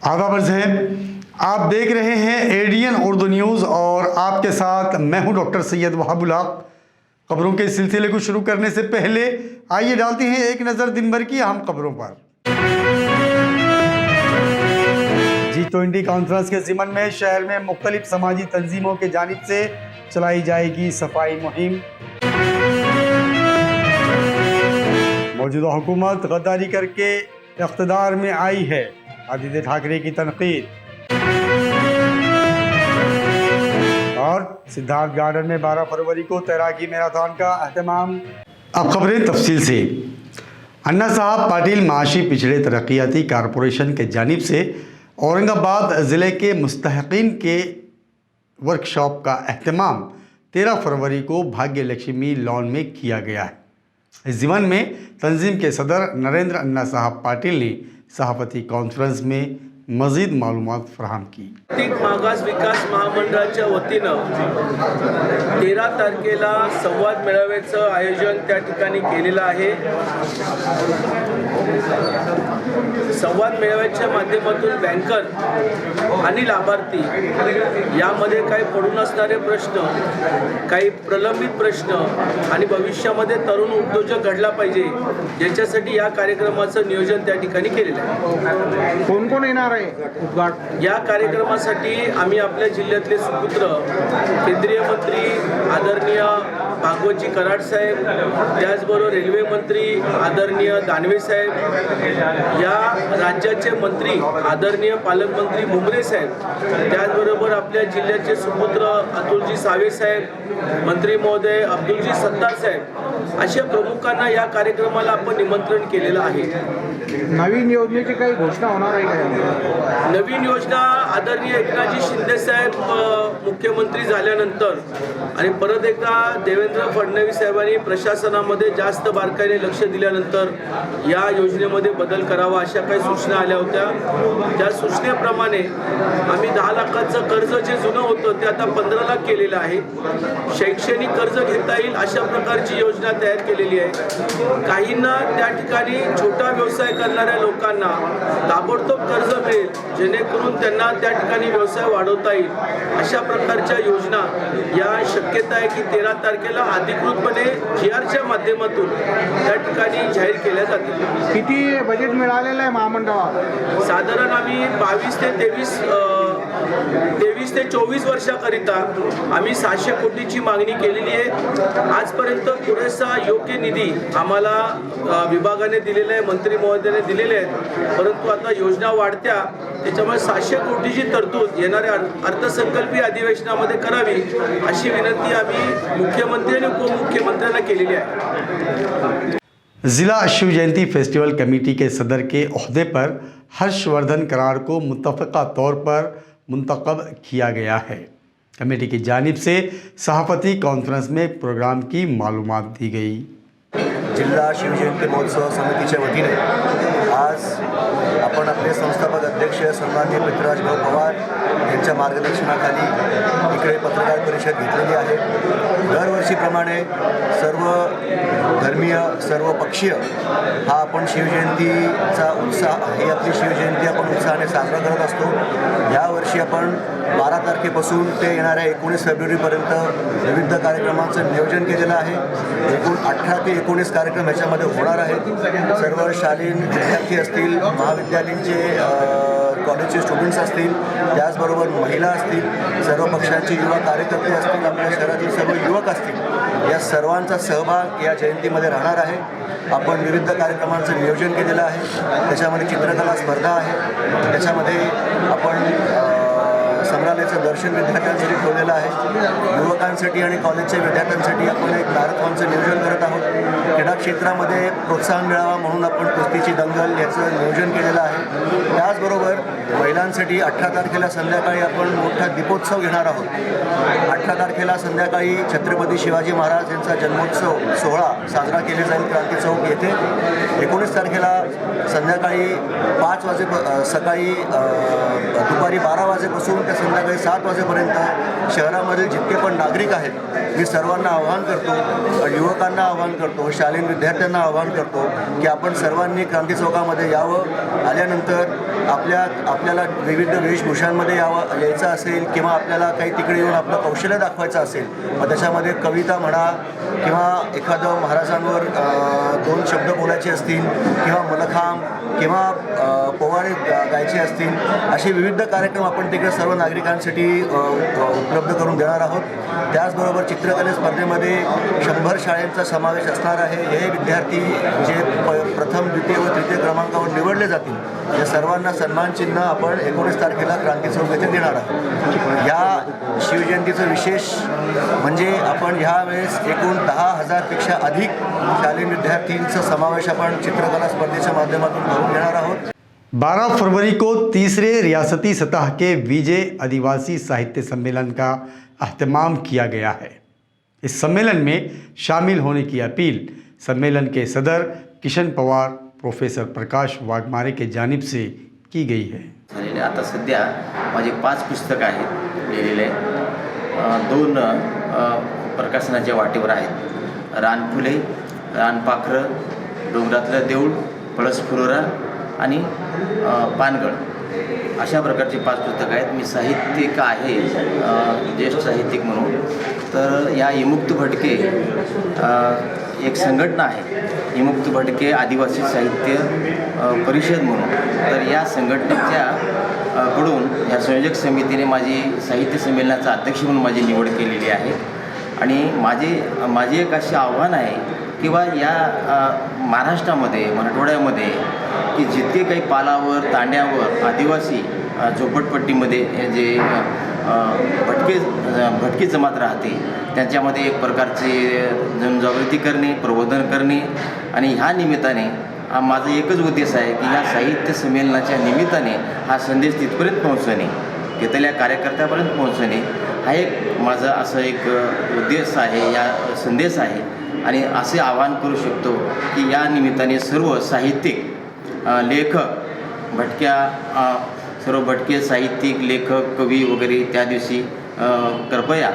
आदाब अर्ज़ है, आप देख रहे हैं एडीएन उर्दू न्यूज़ और आपके साथ मैं हूं डॉक्टर सैयद वहाबुल हक। खबरों के सिलसिले को शुरू करने से पहले आइए डालते हैं एक नज़र दिन भर की अहम खबरों पर। G20 कॉन्फ्रेंस के ज़िमन में शहर में मुख्तलिफ समाजी तंजीमों के जानिब से चलाई जाएगी सफाई मुहिम। मौजूदा हुकूमत गद्दारी करके इक़्तिदार में आई है, आदित्य ठाकरे की तनकीद। और सिद्धार्थ गार्डन में 12 फरवरी को तैराकी मैराथन का अहतमाम। अब खबरें तफसील से। अन्ना साहब पाटिल माशी पिछड़े तरक्याती कारपोरेशन के जानिब से औरंगाबाद ज़िले के मुस्तहक़ीन के वर्कशॉप का अहतमाम 13 फरवरी को भाग्य लक्ष्मी लॉन में किया गया है। इस ज़िमन में तंजीम के सदर नरेंद्र अन्ना साहब पाटिल ने सहाफ़ती कॉन्फ्रेंस में मज़ीद मालूमात फराहम की। मागास विकास महामंडळाच्या वतीनं 13 तारखेला संवाद मेळाव्याचं आयोजन त्या ठिकाणी केलेलं आहे। संवाद मेळाव्याच्या माध्यमातून बँकर आणि लाभार्थी यामध्ये काही पडून असणारे प्रश्न, काही प्रलंबित प्रश्न आणि भविष्यामध्ये तरुण उद्योजक घडला पाहिजे याच्यासाठी या कार्यक्रमाचं नियोजन त्या ठिकाणी केलेलं आहे। कोण कोण येणार आहे या कार्यक्रमासाठी आम्ही आपल्या जिल्ह्यातले सुपुत्र केंद्रीय मंत्री आदरणीय भागवतजी कराड साहेब, त्याचबरोबर रेल्वे मंत्री आदरणीय दानवे साहेब, या राज्याचे मंत्री आदरणीय पालकमंत्री भुमरे साहेब, त्याचबरोबर आपल्या जिल्ह्याचे सुपुत्र अतुलजी सावे साहेब, मंत्री महोदय अब्दुलजी सत्तार साहेब, अशा प्रमुखांना या कार्यक्रमाला आपण निमंत्रण केलेलं आहे। नवीन योजनेची काही घोषणा होणार आहे का? नवीन योजना आदरणीय एकनाथजी शिंदे साहेब मुख्यमंत्री झाल्यानंतर आणि परत एकदा देवेंद्र फडणवीस साहेबांनी प्रशासनामध्ये जास्त बारकाईने लक्ष दिल्यानंतर या योजनेमध्ये बदल करावा अशा काही सूचना आल्या होत्या। त्या सूचनेप्रमाणे आम्ही 10 लाखाचं कर्ज जे जुनं होतं ते आता 15 लाख केलेलं आहे। शैक्षणिक कर्ज घेता येईल अशा प्रकारची योजना तयार केलेली आहे। काहींना त्या ठिकाणी छोटा व्यवसाय करणाऱ्या लोकांना ताबडतोब कर्ज मिळेल जेणेकरून त्यांना त्या ठिकाणी व्यवसाय वाढवता येईल अशा प्रकारच्या योजना या शक्यता आहे की 13 तारखेला अधिकृतपणे GRच्या माध्यमातून त्या ठिकाणी जाहीर केल्या जातील। किती बजेट मिळालेलं आहे महामंडळाला? साधारण आम्ही 22 ते 24 वर्षाकरिता आम्ही 600 कोटीची मागणी केलेली आहे। आजपर्यंत पुरेसा योग्य निधी आम्हाला विभागाने दिलेला आहे, मंत्री महोदयाने दिलेले आहेत, परंतु आता योजना वाढत्या त्याच्यामुळे 600 कोटीची तरतूद येणाऱ्या अर्थसंकल्पीय अधिवेशनामध्ये करावी अशी विनंती आम्ही मुख्यमंत्री आणि उपमुख्यमंत्र्यांना केलेली आहे। ज़िला शिव जयंती फेस्टिवल कमेटी के सदर के ओहदे पर हर्षवर्धन करार को मुत्तफ़क़ा तौर पर मुंतखब किया गया है। कमेटी की जानिब से सहाफ़ती कॉन्फ्रेंस में प्रोग्राम की मालूमात दी गई। जिल्हा शिवजयंती महोत्सव समितीच्या वतीने आज आपण आपले संस्थापक अध्यक्ष सन्माननीय पृथ्वीराज भाऊ पवार यांच्या मार्गदर्शनाखाली इकडे पत्रकार परिषद घेतलेली आहे। दरवर्षीप्रमाणे सर्व धर्मीय सर्व पक्षीय हा आपण शिवजयंतीचा उत्साह ही आपली शिवजयंती आपण उत्साहाने साजरा करत असतो। यावर्षी आपण 12 तारखेपासून ते येणाऱ्या 19 फेब्रुवारीपर्यंत विविध कार्यक्रमांचं नियोजन केलेलं आहे। एकूण 18 ते 19 कार्यक्रम याच्यामध्ये होणार आहेत। सर्व शालीन विद्यार्थी असतील, महाविद्यालयीनचे कॉलेजचे स्टुडंट्स असतील, त्याचबरोबर महिला असतील, सर्व पक्षांचे युवा कार्यकर्ते असतील, आपल्या शहरातील सर्व युवक असतील, या सर्वांचा सहभाग या जयंतीमध्ये राहणार आहे। आपण विविध कार्यक्रमांचं नियोजन केलेलं आहे। त्याच्यामध्ये चित्रकला स्पर्धा आहे, त्याच्यामध्ये आपण संग्रहालयाचं दर्शन विद्यार्थ्यांसाठी ठेवलेलं आहे। युवकांसाठी आणि कॉलेजच्या विद्यार्थ्यांसाठी आपण एक मॅरेथॉनचं नियोजन करत आहोत। क्रीडा क्षेत्रामध्ये प्रोत्साहन मिळावा म्हणून आपण कुस्तीची दंगल याचं नियोजन केलेलं आहे। त्याचबरोबर महिलांसाठी 18 तारखेला संध्याकाळी आपण मोठा दीपोत्सव घेणार आहोत। 18 तारखेला संध्याकाळी छत्रपती शिवाजी महाराज यांचा जन्मोत्सव सोहळा साजरा केला जाईल क्रांती चौक येथे। 19 तारखेला संध्याकाळी 5 वाजे सकाळी दुपारी 12 वाजेपासून ते संध्याकाळी 7 वाजेपर्यंत शहरामधील जितके पण नागरिक आहेत मी सर्वांना आवाहन करतो, युवकांना आवाहन करतो, शालेय विद्यार्थ्यांना आवाहन करतो की आपण सर्वांनी क्रांती चौकामध्ये यावं। आल्यानंतर आपल्याला विविध वेशभूषांमध्ये यायचं असेल किंवा आपल्याला काही तिकडे येऊन आपलं कौशल्य दाखवायचं असेल, मग त्याच्यामध्ये कविता म्हणा किंवा एखादं महाराजांवर 2 शब्द बोलायचे असतील किंवा मलखांब किंवा पोवाडे गायचे असतील, असे विविध कार्यक्रम आपण तिकडे सर्व नागरिकांसाठी उपलब्ध करून देणार आहोत. त्याचबरोबर चित्रकले स्पर्धेमध्ये 100 शाळांचा समावेश असणार आहे. हे विद्यार्थी जे प्रथम, द्वितीय व तृतीय क्रमांकावर निवडले जातील या सर्वांना सन्मान चिन्ह आपण 19 तारखेला क्रांती चौक येथे देणार आहोत. या शिवजयंतीचं विशेष म्हणजे आपण ह्यावेळेस एकूण 10,000पेक्षा अधिक शालेय विद्यार्थींचा समावेश आपण चित्रकला स्पर्धेच्या माध्यमातून करून घेणार आहोत. 12 फरवरी को तीसरे रियासती सतह के विजय आदिवासी साहित्य सम्मेलन का अहतमाम किया गया है. इस सम्मेलन में शामिल होने की अपील सम्मेलन के सदर किशन पवार, प्रोफेसर प्रकाश वाघमारे के जानिब से की गई है. झालेले आता सध्या माझे 5 पुस्तकं आहेत लिहिलेले. 2 प्रकाशनाच्या वाटेवर आहेत. रानफुले, रानपाखरं, डोंगरातलं देऊळ, पळस फुलोरा आणि पानगळ अशा प्रकारचे 5 पुस्तकं आहेत. मी साहित्यिक आहे, ज्येष्ठ साहित्यिक म्हणून. तर या इमुक्त भटके एक संघटना आहे, इमुक्त भटके आदिवासी साहित्य परिषद म्हणून. तर या संघटनेच्या कडून या संयोजक समितीने माझी साहित्य संमेलनाचा अध्यक्ष म्हणून माझी निवड केलेली आहे. आणि माझे एक असे आव्हान आहे किंवा या महाराष्ट्रामध्ये, मराठवाड्यामध्ये की जिथे काही पालावर, तांड्यावर आदिवासी झोपडपट्टीमध्ये जे भटकी जमात राहते त्यांच्यामध्ये एक प्रकारचे जनजागृती करणे, प्रबोधन करणे. आणि ह्या निमित्ताने माझा एकच उद्देश आहे की ह्या साहित्य संमेलनाच्या निमित्ताने हा संदेश तिथपर्यंत पोहोचवणे, तिथल्या कार्यकर्त्यापर्यंत पोहोचवणे हा एक माझा असं एक उद्देश आहे, या संदेश आहे. आणि असे आवाहन करू शकतो की या निमित्ताने सर्व साहित्यिक लेखक, सर्व भटके साहित्यिक, लेखक, कवी वगैरे त्या दिवशी कृपया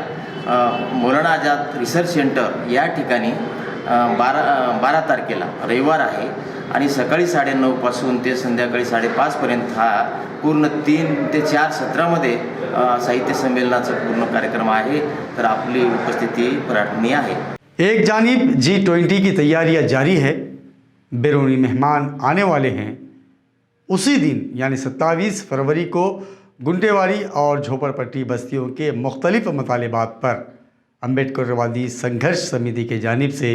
मौलाना आझाद रिसर्च सेंटर या ठिकाणी 12 तारखेला रविवार आहे आणि सकाळी 9:30 पासून ते संध्याकाळी 5:30पर्यंत हा पूर्ण 3 ते 4 सत्रामध्ये साहित्य संमेलनाचा पूर्ण कार्यक्रम आहे. तर आपली उपस्थिती प्रार्थनीय आहे. एक जानिब G20 की तैयारियां जारी है, बैरूनी मेहमान आने वाले हैं. उसी दिन यानी 27 फरवरी को गुंटेवाड़ी और झोपड़पट्टी बस्तियों के मुख्तलिफ मतालिबात पर अम्बेडकरवादी संघर्ष समिति के जानिब से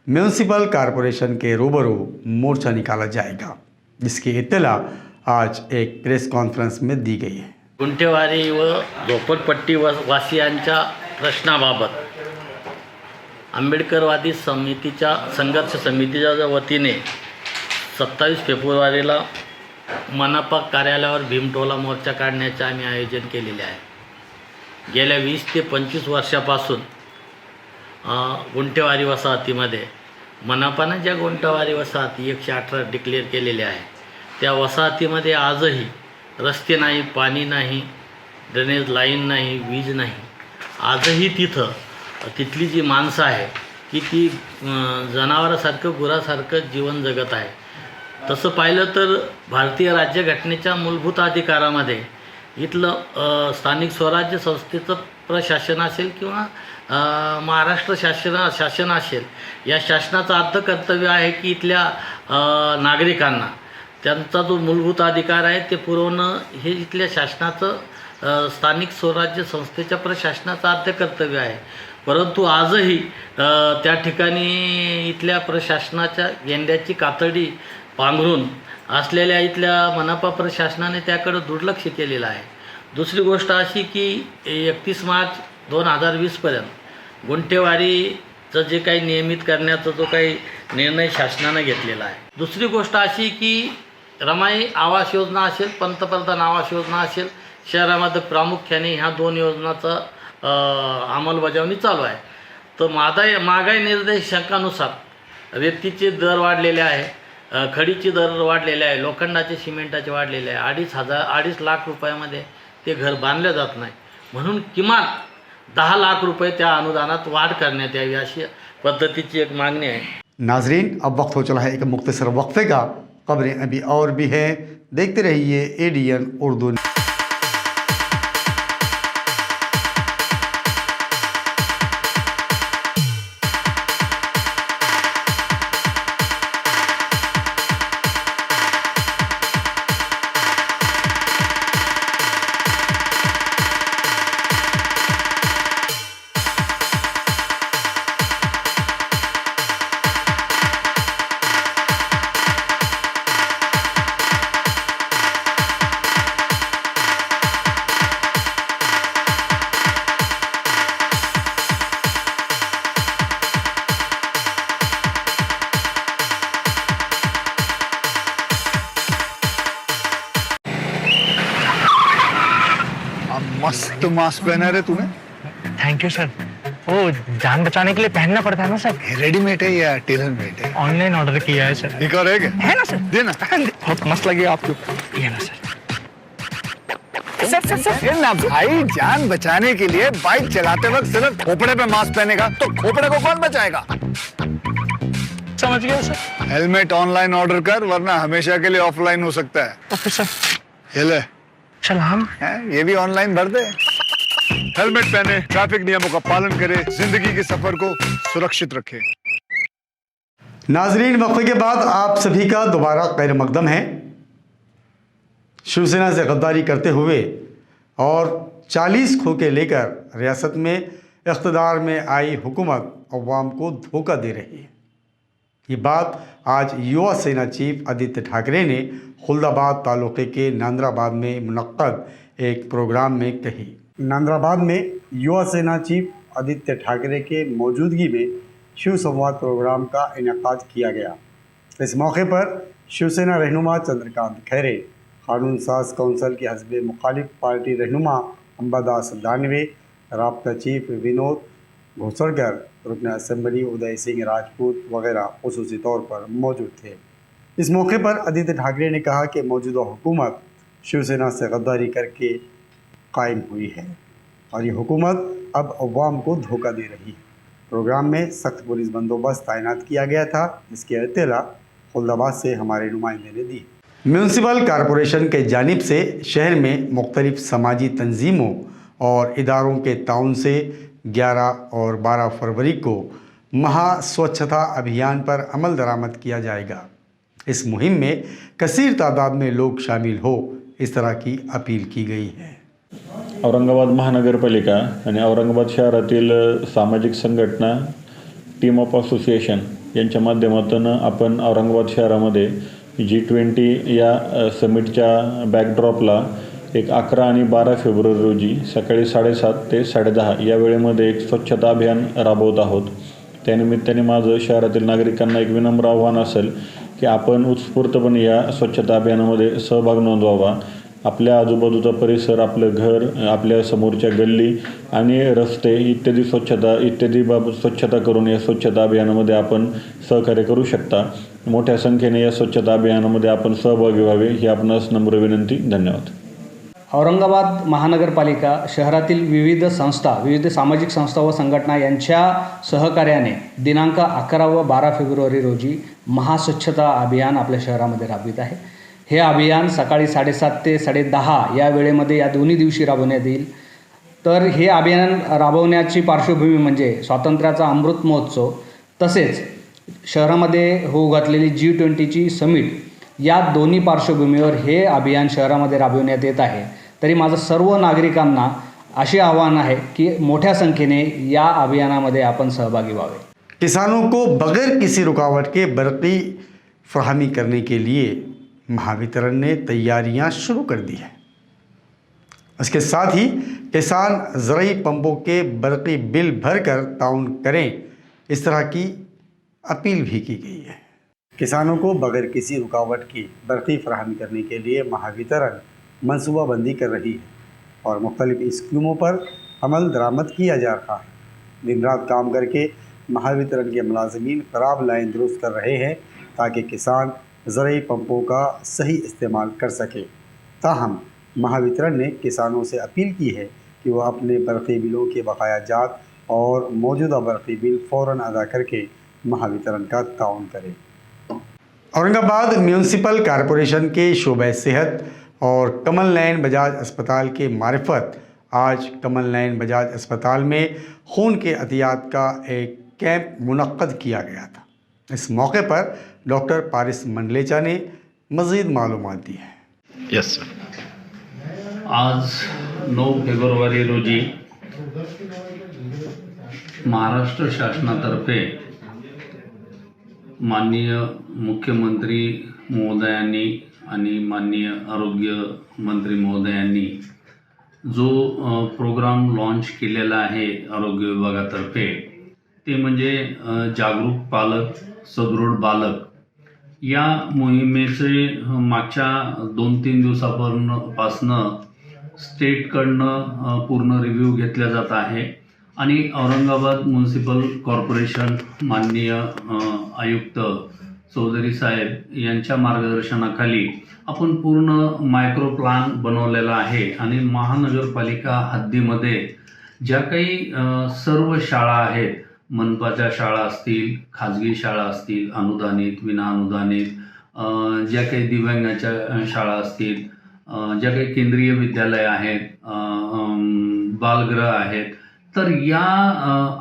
म्यूनसिपल कॉरपोरेशन के रूबरू मोर्चा निकाला जाएगा, जिसकी इत्तला आज एक प्रेस कॉन्फ्रेंस में दी गई है. गुंटेवाडी व झोपडपट्टी वासियांच्या प्रश्नाबाबत आंबेडकरवादी संघर्ष समितीच्या वतीने 27 फेब्रुवारीला मनपा कार्यालयावर भीमटोला मोर्चा काढण्याचे आम्ही आयोजन केलेले आहे. गेल्या 20 ते 25 वर्षापासून गुंटेवाडी वसाहतीमध्ये मनपानं ज्या गुंटेवाडी वसाहती 118 डिक्लेअर केलेल्या आहे त्या वसाहतीमध्ये आजही रस्ते नाही, पाणी नाही, ड्रेनेज लाईन नाही, वीज नाही. आजही तिथली जी माणसं आहे की ती जनावरासारखं, गुरासारखं जीवन जगत आहे. तसं पाहिलं तर भारतीय राज्यघटनेच्या मूलभूत अधिकारामध्ये इथलं स्थानिक स्वराज्य संस्थेचं प्रशासन असेल किंवा महाराष्ट्र शासन असेल, या शासनाचं अर्थ कर्तव्य आहे की इथल्या नागरिकांना त्यांचा जो मूलभूत अधिकार आहे ते पुरवणं हे इथल्या शासनाचं स्थानिक स्वराज्य संस्थेच्या प्रशासनाचं अर्थ कर्तव्य आहे. परंतु आजही त्या ठिकाणी इथल्या प्रशासनाच्या गेंड्याची कातडी पांघरून असलेल्या इथल्या मनपा प्रशासनाने त्याकडे दुर्लक्ष केलेलं आहे. दुसरी गोष्ट अशी की 31 मार्च 2020पर्यंत गुंटेवाडीचं जे काही नियमित करण्याचा जो काही निर्णय शासनानं घेतलेला आहे. दुसरी गोष्ट अशी की रमाई आवास योजना असेल, पंतप्रधान आवास योजना असेल, शहरामध्ये प्रामुख्याने ह्या 2 योजनाचं अंमलबजावणी चालू आहे. तर महागाई निर्देशांकानुसार रेतीचे दर वाढलेले आहे, खडीचे दर वाढलेले आहे, लोखंडाचे, सिमेंटाचे वाढलेले आहे. 2.5 लाख रुपयामध्ये ते घर बांधलं जात नाही. म्हणून किमान 10 लाख रुपये त्या अनुदानात वाढ करण्यात यावी अशी पद्धतीची एक मागणी आहे. नाजरीन, अब वक्त हो चला है एक मुख्तसर वक्फे का. खबरें अभी और भी हैं, देखते रहिए ADN उर्दू। मस्त मास्क पहना रे तूने। Thank you sir. वो जान बचाने के लिए पहनना पड़ता है ना सर। रेडीमेड है या टेलर मेड है? ऑनलाइन ऑर्डर किया है सर। एक और है क्या? है ना सर। देना। बहुत मस्त लगी आपको। ये ना सर। ये ना भाई, जान बचाने के लिए बाइक चलाते वक्त सिर्फ खोपड़े पे मास्क पहनेगा तो खोपड़े को कौन बचाएगा? समझ गया सर। हेलमेट ऑनलाइन ऑर्डर कर, वरना हमेशा के लिए ऑफलाइन हो सकता है। Okay sir. ये ले। चल हम ये भी ऑनलाइन भर दे। हेलमेट पहने, ट्रैफिक नियमों का पालन करे, जिंदगी के सफर को सुरक्षित रखे। नाजरीन, वक्फे के बाद आप सभी का दोबारा खैर मकदम है। शिवसेना से गद्दारी करते हुए और 40 खोखे लेकर रियासत में इख्तदार में आई हुकूमत अवाम को धोखा दे रही है। ये बात आज युवा सेना चीफ आदित्य ठाकरे ने खुलदाबाद तालुके के नांद्राबाद में मुनक्कद एक प्रोग्राम में कही। नांद्राबाद में युवा सेना चीफ आदित्य ठाकरे के मौजूदगी में शिव संवाद प्रोग्राम का इनेकाद किया गया। इस मौके पर शिवसेना रहनुमा चंद्रकांत खैरे, कानून साज कौंसिल की हस्ब मुखालिफ पार्टी रहनुमा अंबादास दानवे, राब्ता चीफ विनोद घोसड़कर, रुकन असम्बली उदय सिंह राजपूत वगैरह खुसूसी तौर पर मौजूद थे। इस मौके पर आदित्य ठाकरे ने कहा कि मौजूदा हुकूमत शिवसेना से गद्दारी करके कायम हुई है और ये हुकूमत अब अवाम को धोखा दे रही है। प्रोग्राम में सख्त पुलिस बंदोबस्त तैनात किया गया था, जिसकी इत्तला खुलदाबाद से हमारे नुमाइंदे ने दी। म्यूनसिपल कॉरपोरेशन के जानिब से शहर में मुख्तलिफ समाजी तंजीमों और इदारों के ताउन से 11 और 12 फरवरी को महा स्वच्छता अभियान पर अमल दरामद किया जाएगा। इस मुहिम में कसीर तादाद में लोग शामिल हो, इस तरह की अपील की गई है। औरंगाबाद महानगरपालिका आणि औरंगाबाद शहरातील सामाजिक संघटना टीम ऑफ असोसिएशन यांच्या माध्यमातून आपण औरंगाबाद शहरामध्ये G20 या समिटच्या बॅकड्रॉपला एक 11 आणि 12 फेब्रुवारी रोजी सकाळी 7:30 ते 10:30 या वेळेमध्ये एक स्वच्छता अभियान राबवत आहोत। त्यानिमित्ताने माझं शहरातील नागरिकांना एक विनम्र आव्हान असेल की आपण उत्स्फूर्तपणे या स्वच्छता अभियानामध्ये सहभाग नोंदवावा। आपल्या आजूबाजूचा परिसर, आपलं घर, आपल्या समोरच्या गल्ली आणि रस्ते इत्यादी बाबत स्वच्छता करून या स्वच्छता अभियानामध्ये आपण सहकार्य करू शकता। मोठ्या संख्येने या स्वच्छता अभियानामध्ये आपण सहभागी व्हावे ही आपणास नम्र विनंती। धन्यवाद। औरंगाबाद महानगरपालिका शहरातील विविध सामाजिक संस्था व संघटना यांच्या सहकार्याने दिनांक 11 व 12 फेब्रुवारी रोजी महास्वच्छता अभियान आपल्या शहरामध्ये राबवित आहे। हे अभियान सकाळी 7:30 ते 10:30 या वेळेमध्ये या दोन्ही दिवशी राबवण्यात येईल। तर हे अभियान राबवण्याची पार्श्वभूमी म्हणजे स्वातंत्र्याचा अमृत महोत्सव तसेच शहरामध्ये होऊ घातलेली G20ची समिट, या दोन्ही पार्श्वभूमीवर हे अभियान शहरामध्ये राबविण्यात येत आहे। तरी माझं सर्व नागरिकांना असे आवाहन आहे की मोठ्या संख्येने या अभियानामध्ये आपण सहभागी व्हावे। किसानों को बगैर किसी रुकावट के बरक़ी फराहमी करने के लिए महावितरण ने तैयारियां शुरू कर दी है। इसके साथ ही किसान ज़राई पंपों के बरक़ी बिल भरकर ताउन करें, इस तरह की अपील भी की गई है। किसानों को बगैर किसी रुकावट की बरक़ी फराहमी करने के लिए महावितरण मनसूबाबंदी कर रही है और मुख्तलिफ स्कीमों पर अमल दरामद किया जा रहा है। दिन रात काम करके महावितरण के मुलाजमीन ख़राब लाइन दुरुस्त कर रहे हैं ताकि किसान ज़राई पंपों का सही इस्तेमाल कर सके। ताहम महावितरण ने किसानों से अपील की है कि वह अपने बरक़ी बिलों के बकाया जात और मौजूदा बरक़ी बिल फ़ौरन अदा करके महावितरण का ताउन करें। औरंगाबाद म्यूनिसिपल कॉरपोरेशन के शोबे सेहत और कमल नयन बजाज अस्पताल के मारिफत आज कमल नयन बजाज अस्पताल में खून के अतियात का एक कैंप मुनक्कद किया गया था। इस मौके पर डॉक्टर पारिस मंडलेचा ने मज़ीद मालूमात दी है। Yes sir. आज 9 फेब्रुवारी रोजी महाराष्ट्र शासनातर्फे माननीय मुख्यमंत्री महोदयांनी आणि माननीय आरोग्य मंत्री महोदयांनी जो प्रोग्राम लॉन्च केलेला आहे आरोग्य विभागातर्फे ते म्हणजे जागरूक पालक सदृढ बालक या मोहिमेचे मागच्या 2-3 दिवसापासून स्टेटकडनं पूर्ण रिव्ह्यू घेतला जात आहे आणि औरंगाबाद म्युनिसिपल कॉर्पोरेशन माननीय आयुक्त चौधरी साहेब यांच्या मार्गदर्शनाखाली आपण पूर्ण मायक्रो प्लॅन बनवलेला आहे आणि महानगरपालिका हद्दीमध्ये ज्या काही सर्व शाळा आहेत, मनपाच्या शाळा असतील, खाजगी शाळा असतील, अनुदानित विनाअनुदानित, ज्या काही दिव्यांगाच्या शाळा असतील, ज्या काही केंद्रीय विद्यालय आहेत, बालगृह आहेत, तर या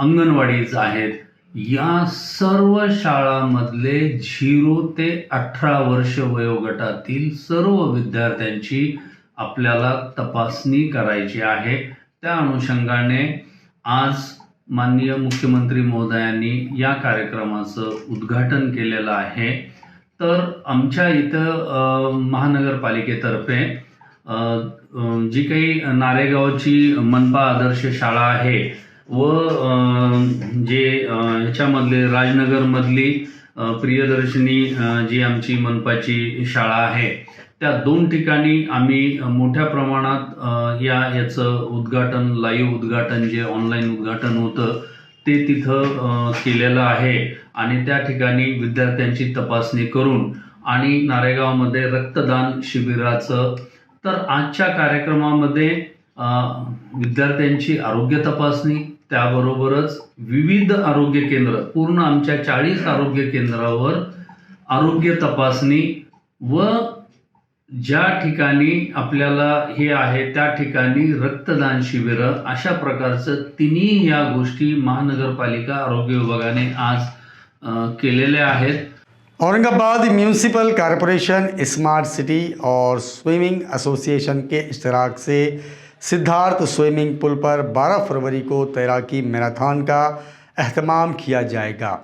अंगणवाडीज आहेत, या सर्व शाळांमधले 0 ते 18 वर्ष वयोगटातील सर्व विद्यार्थ्यांची आपल्याला तपासणी करायची आहे। त्या अनुषंगाने आज माननीय मुख्यमंत्री महोदयांनी या कार्यक्रमाचं उद्घाटन केलेलं आहे। तर आमच्या इथं महानगरपालिकेतर्फे जी काही नारेगावची मनपा आदर्श शाळा आहे व जे ह्याच्यामधले राजनगरमधली प्रियदर्शनी जी आमची मनपाची शाळा आहे त्या 2 ठिकाणी आम्ही मोठ्या प्रमाणात याचं उद्घाटन, लाईव्ह उद्घाटन जे ऑनलाईन उद्घाटन होतं ते तिथं केलेलं आहे आणि त्या ठिकाणी विद्यार्थ्यांची तपासणी करून आणि नारेगावमध्ये रक्तदान शिबिराचं, तर आजच्या कार्यक्रमामध्ये विद्यार्थ्यांची आरोग्य तपासणी, त्याबरोबरच विविध आरोग्य केंद्र, पूर्ण आमच्या 40 आरोग्य केंद्रावर आरोग्य तपासणी व ज्या ठिकाणी आपल्याला हे आहे त्या ठिकाणी रक्तदान शिबिर, अशा प्रकारचं तिन्ही या गोष्टी महानगरपालिका आरोग्य विभागाने आज केलेल्या आहेत। Aurangabad municipal corporation, smart city और स्विमिंग एसोसिएशन के इश्तराक से सिद्धार्थ स्विमिंग पूल पर 12 फरवरी को तैराकी मैराथन का अहतमाम किया जाएगा,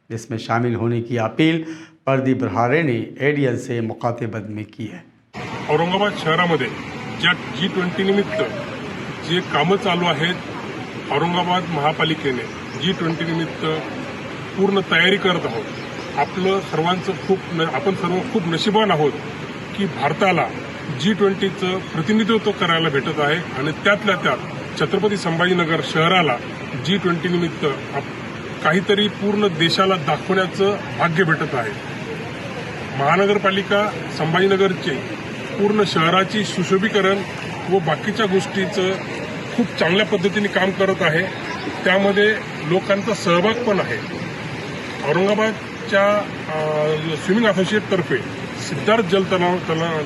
जिसमें शामिल होने की अपील प्रदीप बरहारे ने एडीएल से मुखातिबत में की है। औरंगाबाद शहरामध्ये ज्या G20 निमित्त जे कामं चालू आहेत, औरंगाबाद महापालिकेने G20 निमित्त पूर्ण तयारी करत आहोत। आपण सर्व खूप नशिबान आहोत की भारताला G20चं प्रतिनिधित्व करायला भेटत आहे आणि त्यातल्या त्यात छत्रपती संभाजीनगर शहराला G20 निमित्त काहीतरी पूर्ण देशाला दाखवण्याचं भाग्य भेटत आहे। महानगरपालिका संभाजीनगरचे पूर्ण शहराची सुशोभीकरण व बाकीच्या गोष्टीचं खूप चांगल्या पद्धतीने काम करत आहे, त्यामध्ये लोकांचा सहभाग पण आहे। औरंगाबादच्या स्विमिंग असोसिएशनतर्फे सिद्धार्थ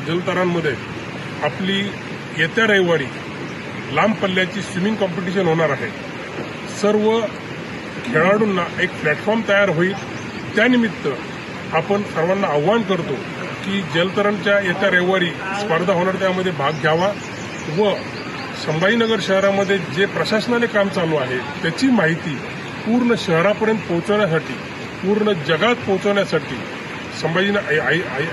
जलतरणमध्ये आपली येत्या रविवारी लांब पल्ल्याची स्विमिंग कॉम्पिटिशन होणार आहे। सर्व खेळाडूंना एक प्लॅटफॉर्म तयार होईल, त्यानिमित्त आपण सर्वांना आव्हान करतो की जलतरणच्या येत्या रविवारी स्पर्धा होणार त्यामध्ये भाग घ्यावा व संभाजीनगर शहरामध्ये जे प्रशासनाने काम चालू आहे त्याची माहिती पूर्ण शहरापर्यंत पोहोचवण्यासाठी, पूर्ण जगात पोहोचवण्यासाठी,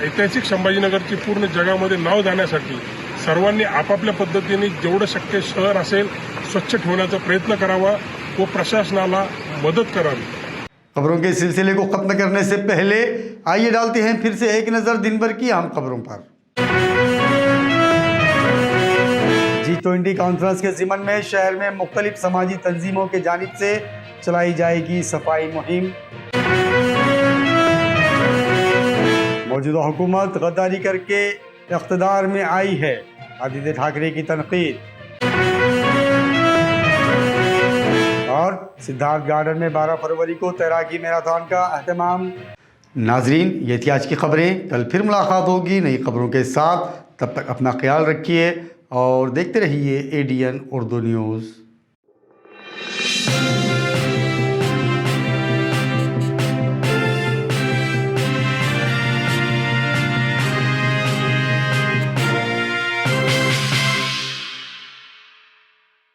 ऐतिहासिक संभाजीनगरची पूर्ण जगामध्ये नाव जाण्यासाठी सर्वांनी आपापल्या पद्धतीने जेवढं शक्य शहर असेल स्वच्छ ठेवण्याचा प्रयत्न करावा व प्रशासनाला मदत करावी। खबरों के सिलसिले को खत्म करने से पहले आइए डालते हैं फिर से एक नज़र दिन भर की अहम खबरों पर। G20 कॉन्फ्रेंस के ज़िमन में शहर में मुख्तलिफ समाजी तंजीमों के जानिब से चलाई जाएगी सफाई मुहिम। मौजूदा हुकूमत गद्दारी करके इक़्तिदार में आई है, आदित्य ठाकरे की तनकीद। और सिद्धार्थ गार्डन में 12 फरवरी को तैराकी मैराथन का अहतमाम। नाजरीन, ये थी आज की खबरें। कल फिर मुलाकात होगी नई खबरों के साथ। तब तक अपना ख्याल रखिए और देखते रहिए ADN उर्दू न्यूज़।